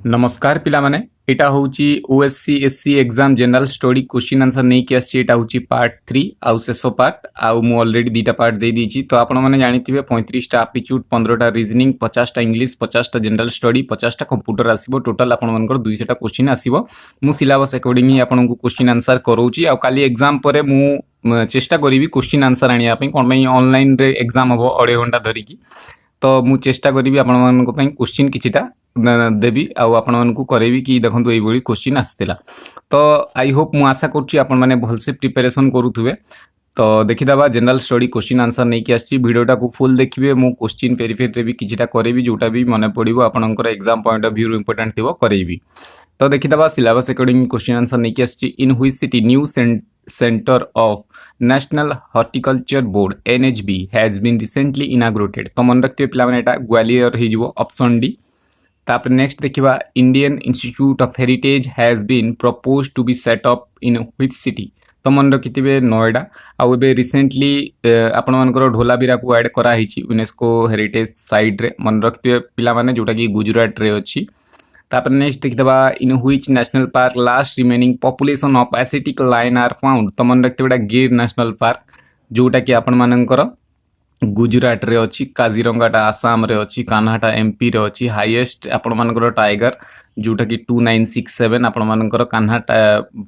नमस्कार पिला माने एटा होची OSC SC exam general study question answer नहीं कि आछि एटा होची पार्ट 3 आउ शेषो पार्ट आउ मु ऑलरेडी दीटा पार्ट दे दीची तो आपण माने जानिथिबे 35 टा एप्टीट्यूड 15 टा रीजनिंग 50 टा इंग्लिश 50 टा जनरल स्टडी 50 टा कंप्यूटर आसीबो टोटल आपण मानकर 200 टा क्वेश्चन आसीबो मु सिलेबस अकॉर्डिंग ही आपण को क्वेश्चन आंसर करोची आउ काली एग्जाम परे मु चेष्टा करिवि क्वेश्चन आंसर आनिया पे कोन में ऑनलाइन रे एग्जाम हबो 2.5 घंटा धरि की तो मु चेष्टा करी आपण मानक पई क्वेश्चन किछिटा देवी आउ आपण मानकु करेबी कि देखंतु एई बळी क्वेश्चन आस्तिला तो आई होप मु आशा करछि आपण माने भलसे प्रिपरेशन करूथुबे तो देखिदाबा जनरल स्टडी क्वेश्चन आंसर नै कि आछि वीडियोटा को फुल देखिबे मु क्वेश्चन वेरीफाई रे भी किछिटा करेबी जोटा भी मने पडिबो आपनकर exam point of view important थिबो करेबी तो देखिदाबा सिलेबस अकॉर्डिंग क्वेश्चन आंसर नै कि आछि in which city new centre of National Horticulture Board NHB has been recently inaugurated तो मन रखते पिला माने एटा ग्वालियर ही जिवो ऑप्शन डी तापर नेक्स्ट देखिबा Indian Institute of Heritage has been proposed to be set up in which city तो मन रखिथिबे नोएडा आउ एबे रिसेंटली आपण मानकर ढोलाबीरा को ऐड करा हिची यूनेस्को हेरिटेज साइट रे मन रखिथिबे पिला माने जोटा कि गुजरात रे अछि तापर नेक्स्ट देखिदबा in which national park last remaining population of Asiatic lion are found तो मन रखिथिबे गिर नेशनल पार्क जोटा कि आपण मानकर गुजरात रे अछि काजीरंगाटा आसाम रे अछि कान्हाटा MP रे अछि हाईएस्ट आपण मानकर टाइगर जोटा कि 2967 आपण मानकर कान्हाटा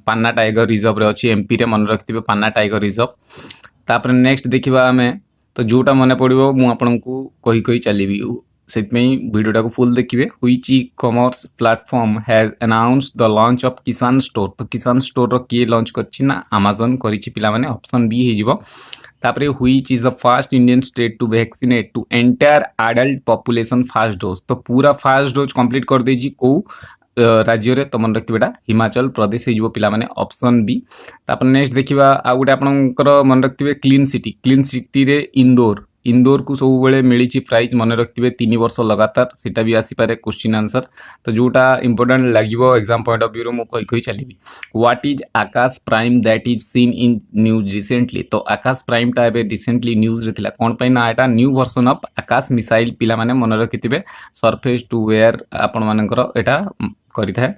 पान्ना टाइगर रिजर्व रे अछि MP रे मन रखिथिबे पान्ना टाइगर रिजर्व तापर नेक्स्ट देखिबा हमें तो जोटा मने पड़िबो मु आपनकू कहि चलीबी सेतमेई वीडियोटा को फुल देखिबे which e commerce platform has announced the launch of Kisan store तो किसान स्टोर रो के लॉन्च करछि ना Amazon करिछि पिला माने ऑप्शन बी हे जिवो तापरे which is the first Indian state to vaccinate to entire adult population first dose तो पूरा फर्स्ट डोज कंप्लीट कर देछि को राज्य रे तो मन रखिबे बेटा हिमाचल प्रदेश हे जिवो पिला माने ऑप्शन बी तापर नेक्स्ट देखिबा आ गुटे आपनकर मन रखिबे क्लीन सिटी रे इंदौर को सब बेले मिली प्राइज मन रखिए 3 वर्ष लगातार सीटा भी आसीपे क्वेश्चन आंसर तो जोटा इंपोर्टेंट लगे एग्जाम पॉइंट ऑफ व्यू मुझे कही चलिए what is Akash prime that is seen in news recently तो आकाश प्राइमटा एबे रिसेंटली न्यूज रे थिला कोन पई ना एटा new version of Akash missile पिला माने मन रखिथिबे सरफेस टू वेयर आपण मानकर एटा करिथाय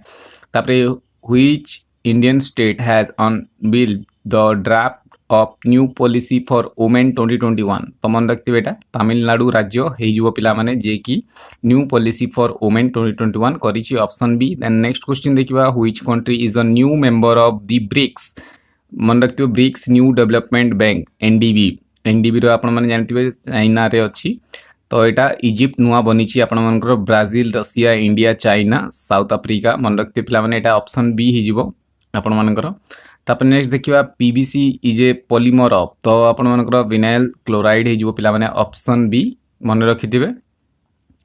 तापरे which Indian state has unveiled the draft of new policy for women 2021 तो मन रखते बेटा तमिलनाडु राज्य हे जुव पिला माने जे कि न्यू पॉलिसी फॉर वुमेन 2021 करिछि option B then next question देखिबा which country is a new member of the BRICS मन रखते BRICS New Development Bank NDB रो आपण माने जानथिबे चाइना रे अछि तो एटा इजिप्ट नुआ बनिछि आपण मानकर Brazil Russia India China south Africa मन रखते पिला माने एटा ऑप्शन बी हे जिवो आपण मानकर तापर नेक्स्ट देखिबा PVC is a polymer of तो आपण मानकर विनाइल क्लोराइड हे जो पिला माने ऑप्शन बी मन रखिथिबे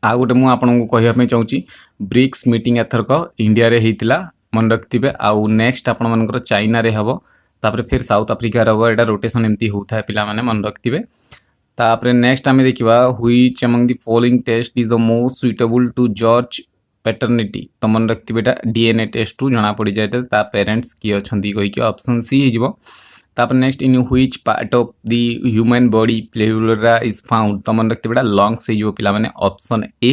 आ गोटे मु आपण को कहिया पे चाहूची ब्रिक्स मीटिंग एथरक इंडिया रे हेतिला मन रखिथिबे आ नेक्स्ट आपण मानकर चाइना रे हबो तापर फिर साउथ अफ्रीका रे हबो एटा रोटेशन एम्ति होता है पिला माने मन रखिथिबे तापर नेक्स्ट आमे देखिबा which among the following test is the most suitable to जज पैटर्निटी तो मन रखती बेटा DNA टेस्ट टू जना पड़ जाए ता पेरेंट्स किए अच्छी कहीकि ऑप्शन सी हो तापर next in which part of the human body pleura is found तो मन रखते बेटा लंग्स हो पिला माने ऑप्शन ए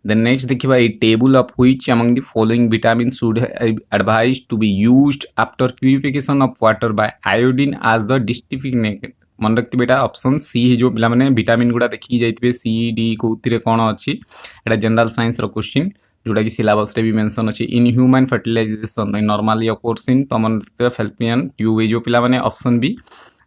देन नेक्स्ट देखिबा A table of which among the following vitamin should advise to be used after purification of water by iodine as the डिस्टिफिकेट मन रखते बेटा ऑप्शन सी जो पिला माने विटामिन गुडा देखि जाइतबे C D कोथिरे कोन अछि एटा जनरल साइंस रो क्वेश्चन जोटा कि सिलेबस रे भी मेंशन अछि in human fertilization normally occurs in तो मन फैल्पियन ट्यूब जो पिला माने option B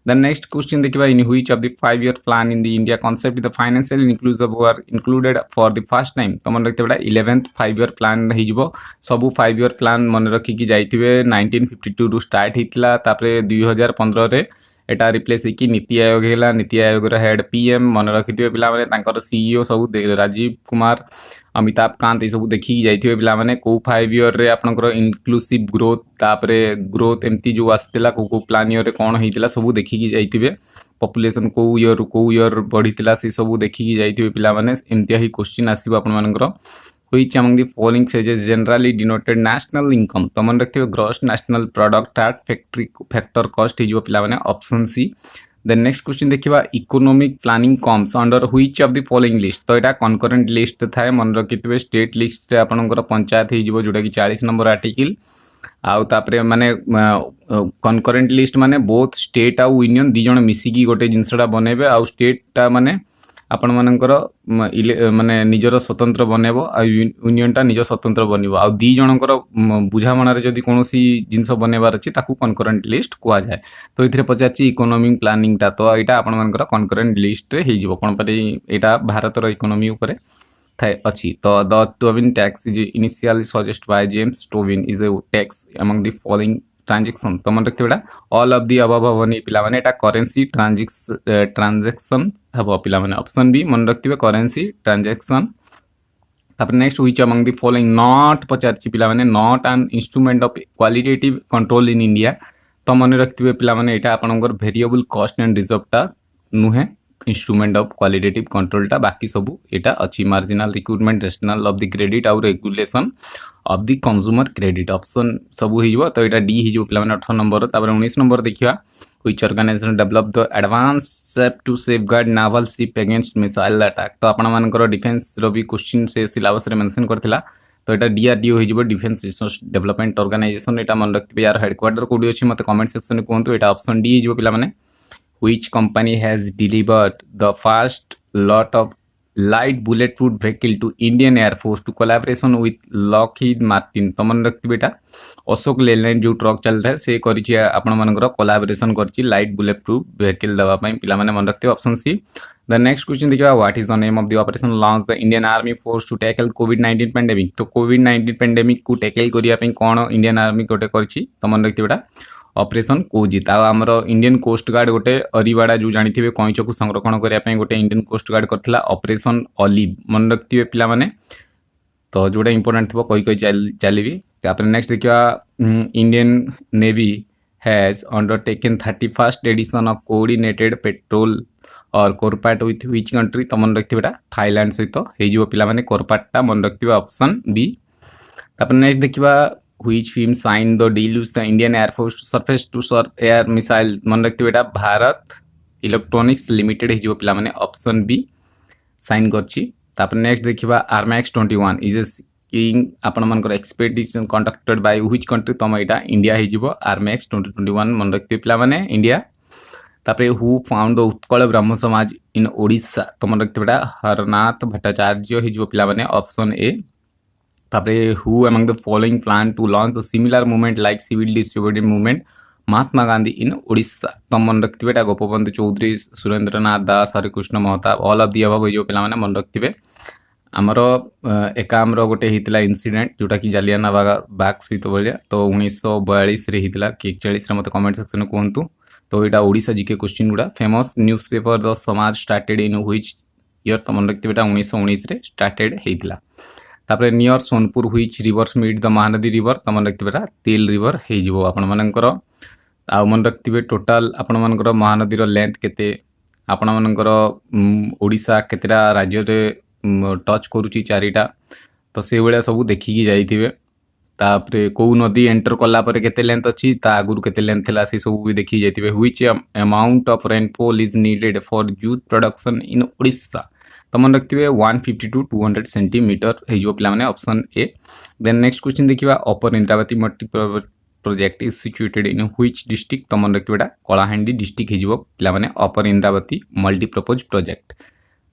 then next question देखिबा in which of the 5-year plan in the India concept the financial inclusive were included for the first time तो मन रखते बेटा 11th 5-year प्लान रही जिवो सब 5-year प्लान मन रखी कि जाइथिबे 1952 रु स्टार्ट हितला तापरे 2015 रे एटा रिप्लेस की नीति आयोग हेला नीति आयोग रो हेड PM मन रखिथिबे पिला माने तांकर CEO सब राजीव कुमार अमिताभ कांत ये सब देखी जाइथिबे पिला माने को 5-year रे आपनकर इंक्लूसिव ग्रोथ तापरे ग्रोथ एम्ति जो आस्तेला को प्लान ईयर रे कोन हेतिला सब देखी की जाइथिबे पॉपुलेशन को ईयर बढ़ितिला से सब देखी की जाइथिबे पिला माने एम्तिया ही क्वेश्चन आसीबो आपन मानकर which among the following phases generally denoted national income तो मन रखते gross national product at factor cost हो पिला माने option C then next question देखिए economic planning comes under which of the following list तो यहाँ कनकरेंट लिस्ट थाए मन रखिथे स्टेट लिस्ट आपंकर पंचायत हो जोटा कि 40 नंबर आर्टिकल आउ तापरे माने कनकरेंट लिस्ट माने बोथ स्टेट आउ यूनियन दी जण मिसिकी गोटे जिनसटा बनेबे आउ स्टेटटा माने आपण मानकर माने निजर स्वतंत्र बनेबो आ यूनियनटा निज स्वतंत्र बनिबो आ दी जनकर बुझामणार जदि कोनोसी जिनस बनेबार अछि ताकू कनकरेंट लिस्ट कुआ जाय तो इथिरे पचाची इकोनॉमिक प्लानिंगटा तो एटा आपण मानकर कनकरेंट लिस्ट रे हिजिबो कोन परि एटा भारतर इकोनॉमी उपरे थाए अछि तो the Tobin tax is initially suggest by James Tobin is the tax among the following transaction तो मन रखते ऑल ऑफ दी अबव हबनी पिला माने एटा करेंसी ट्रांजैक्शन हबो पिला माने ऑप्शन बी मन रखते करेंसी ट्रांजैक्शन तापर next which among the following not पचारची पिला माने not an instrument of qualitative control in India तो मन रखते पिला माने एटा आपनकर वेरिएबल कॉस्ट एंड रिजर्व टा नुहे इंस्ट्रूमेंट ऑफ क्वालिटेटिव कंट्रोल टा बाकी सब एटा अच्छी marginal recruitment rational of the credit आउ regulation of the consumer credit option सब हो तो यहाँ डी हो पे 18 नंबर तापर 19 नंबर देखिए which organization develop the advance step to safeguard naval ship against missile attack तो आपण डिफेन्स भी क्वेश्चन से सिलेबस रे मेंशन करथिला तो यहाँ डीआरडीओ हो डिफेन्स रिसर्च डेवलपमेंट ऑर्गेनाइजेशन यहाँ मन रखिए यार हेडक्वार्टर कौटी अच्छी मत कमेंट सेक्शन में कहूँ यहाँ ऑप्शन डी हो पे which company has delivered the first lot of light bulletproof vehicle to Indian Air Force to collaboration with Lockheed Martin तो मन रखिए बेटा अशोक लेलैंड जो ट्रक चलता है से करिछि आपण मानकर कोलैबोरेशन करछि लाइट बुलेट प्रूफ व्हीकल दवा पई पिला माने मन रखिए option C the next question देखिए what is the name of the operation launch the Indian army force to tackle कोविड-19 पेंडेमिक तो कोविड-19 पेंडेमिक को टैकल करिया पई कोन इंडियन आर्मी गोटे करछि तो मन रखिए बेटा ऑपरेशन कोजित आमर इंडियन कोस्ट गार्ड गोटे अरिवाड़ा जो जानी कईच को संरक्षण करने गोटे इंडियन कोस्ट गार्ड करथिला ऑपरेशन ऑलिव मन रखिए पिला माने तो जोटा इंपोर्टेंट थो कही चलिए तापर नेक्स्ट देखिए Indian Navy has undertaken 31st edition of coordinated patrol और कोरपाट विथ व्हिच कंट्री तो मन रखिए बेटा थाईलैंड सहित हो पिला माने कोरपाटा मन रखिए ऑप्शन बी तापर नेक्स्ट देखिए which film signed the deal with the Indian Air Force surface to air missile मन रखते बेटा भारत इलेक्ट्रॉनिक्स लिमिटेड हो पिला माने ऑप्शन बी साइन करछि तापर नेक्स्ट देखिबा आरमैक्स 21 इज ए स्कीइंग आपण मानकर expedition conducted by which country तो एटा इंडिया हो आरमैक्स 2021 मन रखते पिला माने इंडिया तापर हु फाउंड द उत्कल ब्रह्म समाज इन ओडिशा तो मन रखते बेटा हरनाथ भट्टाचार्य हो पिला माने ऑप्शन ए तापरे who among the following plan to launch the similar movement like civil disobedient movement Mahatma Gandhi in Odisha तो मन रखिए बेटा Gopabandhu Choudhury Surendranath Das Harekrushna Mahtab all of the above जो पे मन रखिए आमर एकामर गोटे होता इनसीडेंट जोटा कि जालियाना बाग सहित भाया तो 1942 होता कि 41 मत कमेंट सेक्शन कहतु तो यहाँ ओडिशा जीके क्वेश्चन गुड़ा famous newspaper the Samaj started in which year तो मन रखिए बेटा 1919 स्टार्टेड होता तापर near Sonpur which rivers meet the Mahanadi river तो मन रखिए बेटा तेल रिवर हो आपण मानकर आ मन रखिए टोटाल आपण मानकर महानदीर लेंथ केते आपण मानकर ओडिशा केतेटा राज्य टच करुच्ची चारिटा तो से भाया सब देखिकी जाइथिबे तापरे कौ नदी एंटर कला परे केते लेंथ अच्छी ता आगुरु केते लेंथ थिला से सब भी देखि जाइथिबे which amount of rainfall is needed for jute production in Odisha तो मन रखिए 150 to 200 सेंटीमीटर हो पे option A then next question देखिए upper Indravati multi project is situated in which district तो मन रखिए बेटा कलाहांडी डिस्ट्रिक्ट हो पे अपर इंद्रावती मल्टीपर्पज प्रोजेक्ट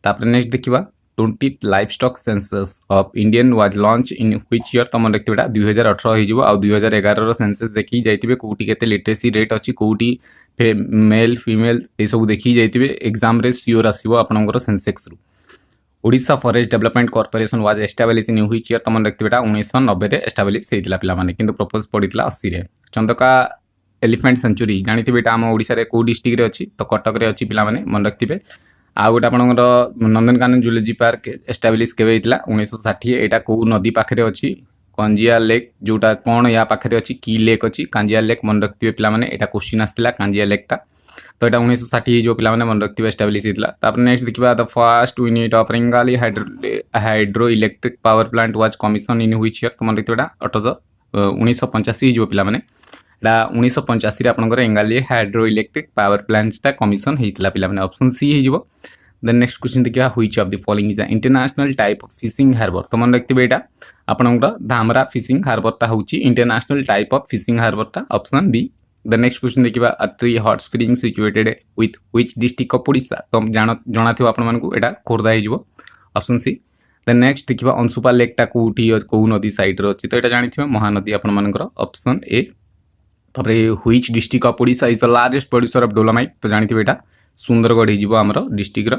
तापर नेक्स्ट देखिए 20th livestock census of Indian was launch in which year तो मन रखिए बेटा 2018 हो 2011 सेंसस देखी जाइए कौटी केते लिटरेसी रेट अच्छी कौटी मेल फीमेल ये सब देखी जाइए एग्जाम रे सियोर आसीबो आपनकर सेंसेक्स रु Odisha forest development corporation was establish in which year तो मन रखिए बेटा 1990 एस्टाब्लिश होता पिलाने किंतु प्रपोज पड़ता 80 रे चंदका एलिफेंट सेंचुरी जानी बेटा आम ओडिशा रे को डिस्ट्रिक्ट रे अच्छी तो कटक रे अच्छी पिलाने मन रखिए आ गोटे आपंकर नंदनकानन जूलॉजी पार्क एस्टाब्लिश केवे होता 1960 यहाँ कौ नदी पाखे अच्छी कंजिया लेक जोटा कौन या पाखे अच्छी की लेक अच्छी कांजिया लेक मन रखिए पिलाने यहाँ क्वेश्चन आसाला कांजिया लेकटा तो यहाँ 1960 जो पे मन रखिए एस्टाब्लिश होता नेक्स्ट देखिए the first unit of Rengali hydro electric power plant was commission in which year तो मन रखिए बेटा 1985 जो पे एटा 1985 रे आपनकर एंगाली हाइड्रो इलेक्ट्रिक पावर प्लांट्सटा कमिशन हेइतला पिला माने ऑप्शन सी हेइजिवो। देन नेक्स्ट क्वेश्चन देखिया which of the following is a international type of fishing harbour. तो मन रखिबे एटा आपनकर धामरा फिशिंग हार्बरटा होउची इंटरनेशनल टाइप ऑफ फिशिंग हार्बरटा option B. The next question देखिबा Atri hot spring situated with which district of Odisha. तो जाना थिबो आपन मानकु एटा खोरदा हेइजिवो ऑप्शन सी। देन नेक्स्ट देखिबा अंशुपा लेकटा कोठी को नदी साइड रो अछि तो एटा जानिथिबे महानदी आपन मानकर ऑप्शन ए। तापर which district of Odisha is the largest producer of dolomite. तो जानिथिबे एटा सुंदरगढ़ हेइजिवो हमरो डिस्ट्रिक्ट रो।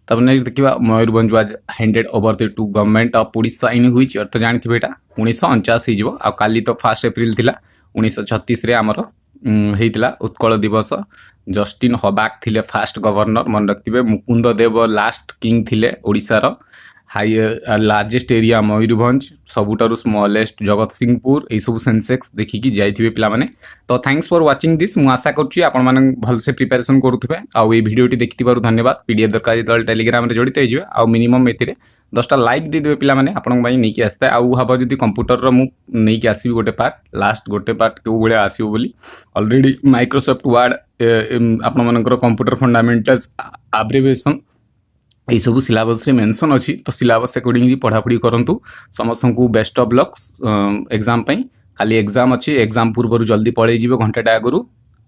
तब नेक्स्ट देखिबा Mayurbhanj was handed over to government of Odisha in which year. तो जानिथिबे एटा 1949 हेइजिवो। आ काली तो 1 अप्रैल थिला 1936 रे हमरो हेइतिला उत्कल दिवस। जस्टिन हबाक थिले फास्ट गवर्नर मन रखिबे। मुकुंद देव लास्ट किंग थिले ओडिशा रो। हाई लार्जेस्ट एरिया मयूरभंज सबुठारु स्मॉलेस्ट जगत सिंहपुर ए सब सेंसेक्स देखिकी जाइथिबे पिला माने। तो थैंक्स फॉर वाचिंग दिस। मु आशा करछि आपण माने भल से प्रिपरेशन करूथबे। आ ए वीडियोटी देखिथिबारु धन्यवाद। पीडीएफ दरकार दल टेलीग्राम रे जोडित हेजिबे। आ मिनिमम एतिरे 10टा लाइक दे देबे पिला माने आपण बाई नेकी आस्ता। आ हबो जदी कंप्यूटर रो मु नेकी आसीबी गोटे पार्ट लास्ट गोटे पार्ट के बेले आसीबो बोली ऑलरेडी माइक्रोसॉफ्ट वर्ड आपण मानकर कंप्यूटर फंडामेंटल्स एब्रिविएशन ये सब सिलेबस रे मेंशन अच्छी। तो सिलेबस अकॉर्डिंगली पढ़ापढ़ी करंतु। समस्त को बेस्ट ऑफ लक एग्जाम पई। खाली एग्जाम अच्छी एग्जाम पूर्व जल्दी पळै जिवो घंटाटा आगु।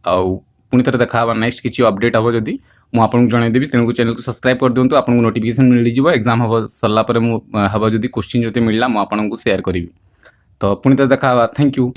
आउ पुनी थरे देखा हबा नेक्स्ट किछि अपडेट हबो जदी मु आपन जणै देबी। तेनु चैनल को सब्सक्राइब कर दियंतु। आपन को नोटिफिकेशन मिलि जिवो। एग्जाम हबो सरला परे मु हबो जदी क्वेश्चन जति मिलला मु आपन को शेयर करिवि। तो पुनी थरे देखा हबा। Thank you.